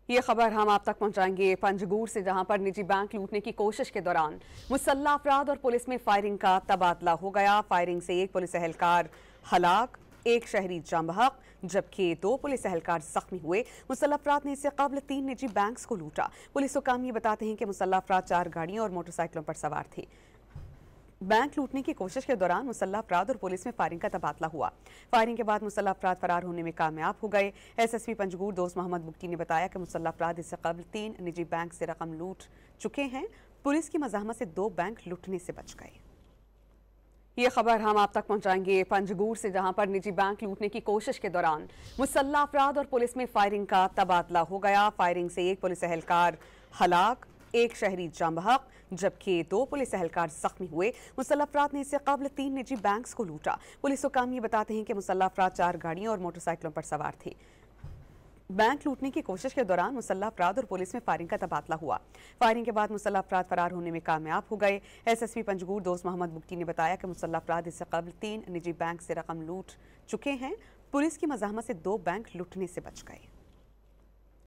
ये खबर हम आप तक पहुंचाएंगे पंजगूर से, जहां पर निजी बैंक लूटने की कोशिश के दौरान मुसल्लह अफराद और पुलिस में फायरिंग का तबादला हो गया। फायरिंग से एक पुलिस एहलकार हलाक, एक शहरी जाम बहक, जबकि 2 पुलिस एहलकार जख्मी हुए। मुसल्लह अफराद ने इससे कबल 3 निजी बैंक्स को लूटा। पुलिस हुकाम ये बताते हैं कि मुसल्लह अफराद 4 गाड़ियों और मोटरसाइकिलों पर सवार थे। बैंक लूटने की कोशिश के दौरान मुसल्लह अफराद और पुलिस में फायरिंग का तबादला हुआ। फायरिंग के बाद मुसल्लह अफराद फरार होने में कामयाब हो गए। एसएसपी पंजगूर दोस्त मोहम्मद बुगटी ने बताया कि मुसल्लह अफराद इससे कबल 3 निजी बैंक से रकम लूट चुके हैं। पुलिस की मज़ाहमत से 2 बैंक लूटने से बच गए। ये खबर हम आप तक पहुंचाएंगे पंजगूर से, जहां पर निजी बैंक लूटने की कोशिश के दौरान मुसल्लह अफराद और पुलिस में फायरिंग का तबादला हो गया। फायरिंग से एक पुलिस एहलकार हलाक, एक शहरी जाम बहक, जबकि 2 पुलिस एहलकार जख्मी हुए। मुसल्लह अफराद ने इससे कबल 3 निजी बैंक्स को लूटा। पुलिस हुकाम ये बताते हैं कि मुसल्लह अफराद 4 गाड़ियों और मोटरसाइकिलों पर सवार थे। बैंक लूटने की कोशिश के दौरान मुसल्लह अफराद और पुलिस में फायरिंग का तबादला हुआ। फायरिंग के बाद मुसल्लह अफराद फरार होने में कामयाब हो गए। एसएसपी पंजगूर दोस्त मोहम्मद बुगटी ने बताया कि मुसल्लह अफराद इससे कबल 3 निजी बैंक से रकम लूट चुके हैं। पुलिस की मज़ाहमत से 2 बैंक लूटने से बच गए।